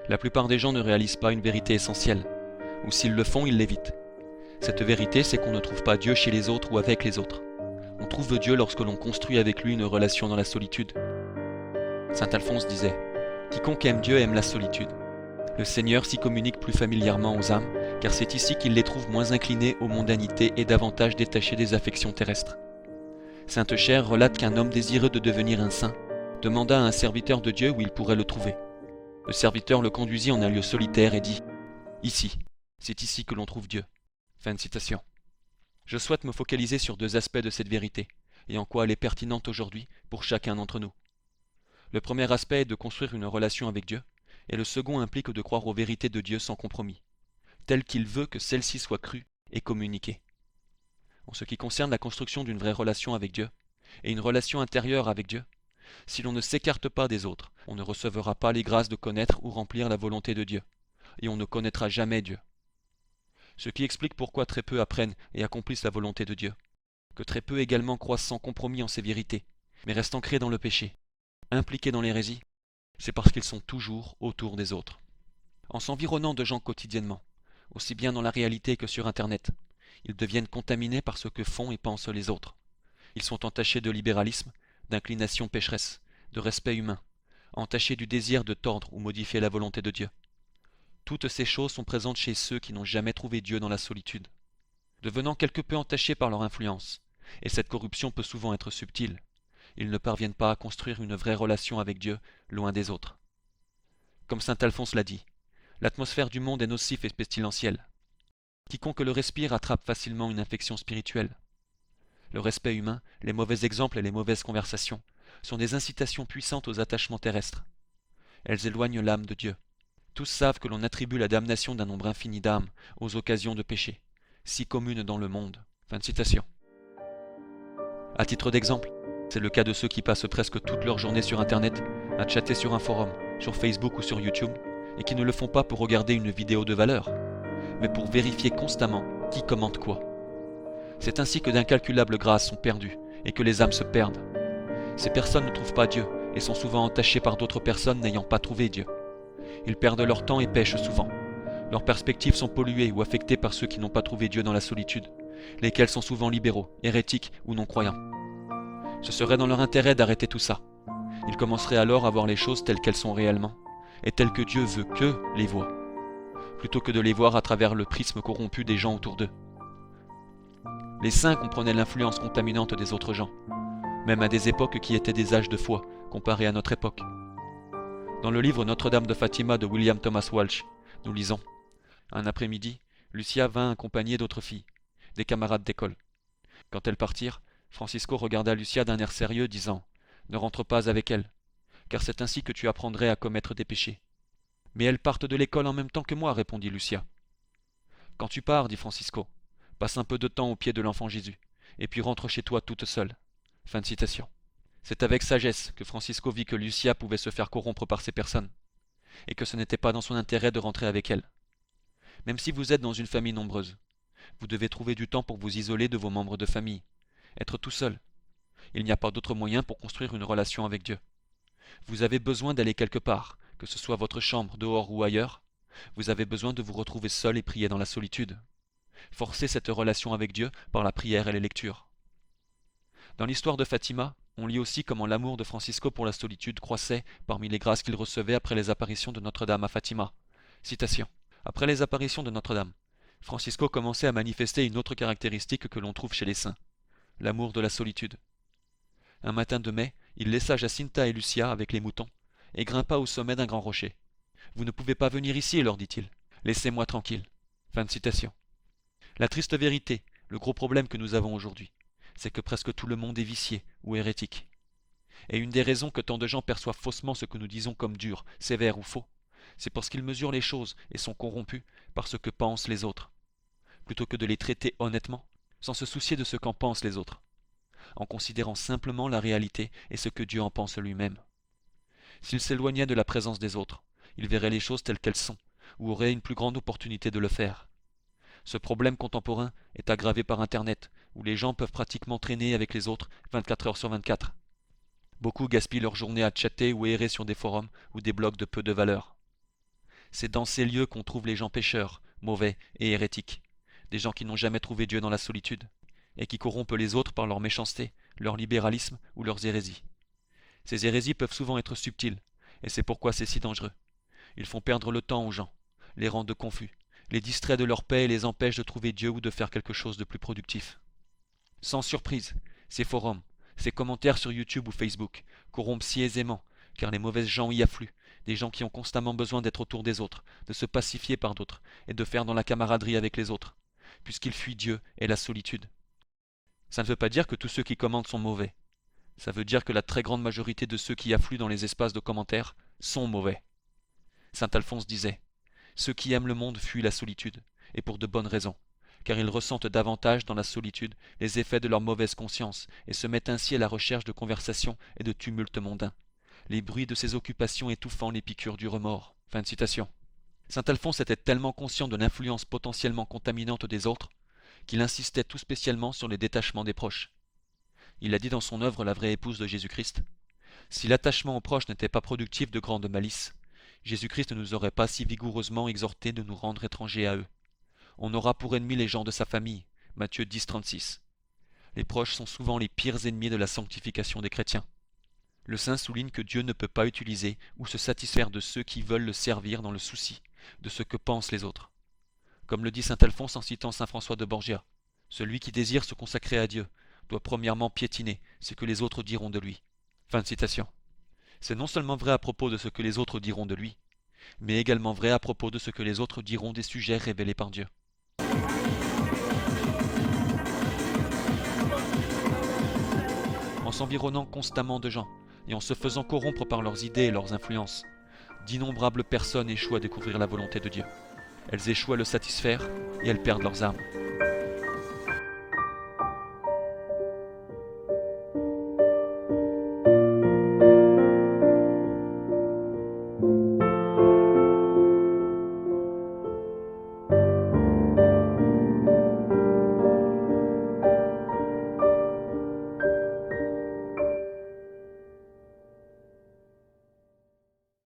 La plupart des gens ne réalisent pas une vérité essentielle, ou s'ils le font, ils l'évitent. Cette vérité, c'est qu'on ne trouve pas Dieu chez les autres ou avec les autres. On trouve Dieu lorsque l'on construit avec lui une relation dans la solitude. Saint Alphonse disait « Quiconque aime Dieu aime la solitude ». Le Seigneur s'y communique plus familièrement aux âmes, car c'est ici qu'il les trouve moins inclinées aux mondanités et davantage détachées des affections terrestres. Sainte Chère relate qu'un homme désireux de devenir un saint demanda à un serviteur de Dieu où il pourrait le trouver. Le serviteur le conduisit en un lieu solitaire et dit « Ici, c'est ici que l'on trouve Dieu ». Fin de citation. Je souhaite me focaliser sur deux aspects de cette vérité, et en quoi elle est pertinente aujourd'hui pour chacun d'entre nous. Le premier aspect est de construire une relation avec Dieu, et le second implique de croire aux vérités de Dieu sans compromis, telles qu'il veut que celles-ci soient crues et communiquées. En ce qui concerne la construction d'une vraie relation avec Dieu, et une relation intérieure avec Dieu, si l'on ne s'écarte pas des autres, on ne recevra pas les grâces de connaître ou remplir la volonté de Dieu, et on ne connaîtra jamais Dieu. Ce qui explique pourquoi très peu apprennent et accomplissent la volonté de Dieu, que très peu également croissent sans compromis en ses vérités, mais restent ancrés dans le péché, impliqués dans l'hérésie, c'est parce qu'ils sont toujours autour des autres. En s'environnant de gens quotidiennement, aussi bien dans la réalité que sur Internet, ils deviennent contaminés par ce que font et pensent les autres. Ils sont entachés de libéralisme, d'inclinations pécheresses, de respect humain, entachés du désir de tordre ou modifier la volonté de Dieu. Toutes ces choses sont présentes chez ceux qui n'ont jamais trouvé Dieu dans la solitude, devenant quelque peu entachés par leur influence, et cette corruption peut souvent être subtile. Ils ne parviennent pas à construire une vraie relation avec Dieu, loin des autres. Comme saint Alphonse l'a dit, l'atmosphère du monde est nocive et pestilentielle. Quiconque le respire attrape facilement une infection spirituelle. Le respect humain, les mauvais exemples et les mauvaises conversations sont des incitations puissantes aux attachements terrestres. Elles éloignent l'âme de Dieu. Tous savent que l'on attribue la damnation d'un nombre infini d'âmes aux occasions de péché, si communes dans le monde. Fin de citation. À titre d'exemple, c'est le cas de ceux qui passent presque toute leur journée sur Internet, à chatter sur un forum, sur Facebook ou sur YouTube, et qui ne le font pas pour regarder une vidéo de valeur, mais pour vérifier constamment qui commente quoi. C'est ainsi que d'incalculables grâces sont perdues, et que les âmes se perdent. Ces personnes ne trouvent pas Dieu, et sont souvent entachées par d'autres personnes n'ayant pas trouvé Dieu. Ils perdent leur temps et pêchent souvent. Leurs perspectives sont polluées ou affectées par ceux qui n'ont pas trouvé Dieu dans la solitude, lesquels sont souvent libéraux, hérétiques ou non-croyants. Ce serait dans leur intérêt d'arrêter tout ça. Ils commenceraient alors à voir les choses telles qu'elles sont réellement, et telles que Dieu veut qu'eux les voient, plutôt que de les voir à travers le prisme corrompu des gens autour d'eux. Les saints comprenaient l'influence contaminante des autres gens, même à des époques qui étaient des âges de foi, comparés à notre époque. Dans le livre Notre-Dame de Fatima de William Thomas Walsh, nous lisons « Un après-midi, Lucia vint accompagnée d'autres filles, des camarades d'école. Quand elles partirent, Francisco regarda Lucia d'un air sérieux, disant « Ne rentre pas avec elles, car c'est ainsi que tu apprendrais à commettre des péchés. » « Mais elles partent de l'école en même temps que moi, répondit Lucia. « Quand tu pars, dit Francisco, passe un peu de temps au pied de l'enfant Jésus, et puis rentre chez toi toute seule. » Fin de citation. C'est avec sagesse que Francisco vit que Lucia pouvait se faire corrompre par ces personnes, et que ce n'était pas dans son intérêt de rentrer avec elle. Même si vous êtes dans une famille nombreuse, vous devez trouver du temps pour vous isoler de vos membres de famille, être tout seul. Il n'y a pas d'autre moyen pour construire une relation avec Dieu. Vous avez besoin d'aller quelque part, que ce soit votre chambre, dehors ou ailleurs. Vous avez besoin de vous retrouver seul et prier dans la solitude. Forcez cette relation avec Dieu par la prière et les lectures. Dans l'histoire de Fatima, on lit aussi comment l'amour de Francisco pour la solitude croissait parmi les grâces qu'il recevait après les apparitions de Notre-Dame à Fatima. Citation. Après les apparitions de Notre-Dame, Francisco commençait à manifester une autre caractéristique que l'on trouve chez les saints, l'amour de la solitude. Un matin de mai, il laissa Jacinta et Lucia avec les moutons, et grimpa au sommet d'un grand rocher. « Vous ne pouvez pas venir ici, leur dit-il. Laissez-moi tranquille. » Fin de citation. La triste vérité, le gros problème que nous avons aujourd'hui, c'est que presque tout le monde est vicié ou hérétique. Et une des raisons que tant de gens perçoivent faussement ce que nous disons comme dur, sévère ou faux, c'est parce qu'ils mesurent les choses et sont corrompus par ce que pensent les autres, plutôt que de les traiter honnêtement, sans se soucier de ce qu'en pensent les autres, en considérant simplement la réalité et ce que Dieu en pense lui-même. S'ils s'éloignaient de la présence des autres, ils verraient les choses telles qu'elles sont, ou auraient une plus grande opportunité de le faire. Ce problème contemporain est aggravé par Internet, où les gens peuvent pratiquement traîner avec les autres 24 heures sur 24. Beaucoup gaspillent leur journée à chatter ou errer sur des forums ou des blogs de peu de valeur. C'est dans ces lieux qu'on trouve les gens pécheurs, mauvais et hérétiques, des gens qui n'ont jamais trouvé Dieu dans la solitude, et qui corrompent les autres par leur méchanceté, leur libéralisme ou leurs hérésies. Ces hérésies peuvent souvent être subtiles, et c'est pourquoi c'est si dangereux. Ils font perdre le temps aux gens, les rendent confus, les distraient de leur paix et les empêchent de trouver Dieu ou de faire quelque chose de plus productif. Sans surprise, ces forums, ces commentaires sur YouTube ou Facebook corrompent si aisément, car les mauvaises gens y affluent, des gens qui ont constamment besoin d'être autour des autres, de se pacifier par d'autres, et de faire dans la camaraderie avec les autres, puisqu'ils fuient Dieu et la solitude. Ça ne veut pas dire que tous ceux qui commentent sont mauvais. Ça veut dire que la très grande majorité de ceux qui affluent dans les espaces de commentaires sont mauvais. Saint Alphonse disait « Ceux qui aiment le monde fuient la solitude, et pour de bonnes raisons, car ils ressentent davantage dans la solitude les effets de leur mauvaise conscience et se mettent ainsi à la recherche de conversations et de tumultes mondains, les bruits de ces occupations étouffant les piqûres du remords. » Fin de citation. Saint Alphonse était tellement conscient de l'influence potentiellement contaminante des autres qu'il insistait tout spécialement sur les détachements des proches. Il a dit dans son œuvre La vraie épouse de Jésus-Christ : si l'attachement aux proches n'était pas productif de grande malice, Jésus-Christ ne nous aurait pas si vigoureusement exhortés de nous rendre étrangers à eux. On aura pour ennemis les gens de sa famille. Matthieu 10, 36. Les proches sont souvent les pires ennemis de la sanctification des chrétiens. Le saint souligne que Dieu ne peut pas utiliser ou se satisfaire de ceux qui veulent le servir dans le souci de ce que pensent les autres. Comme le dit saint Alphonse en citant saint François de Borgia, celui qui désire se consacrer à Dieu doit premièrement piétiner ce que les autres diront de lui. Fin de citation. C'est non seulement vrai à propos de ce que les autres diront de lui, mais également vrai à propos de ce que les autres diront des sujets révélés par Dieu. En s'environnant constamment de gens, et en se faisant corrompre par leurs idées et leurs influences, d'innombrables personnes échouent à découvrir la volonté de Dieu. Elles échouent à le satisfaire, et elles perdent leurs âmes.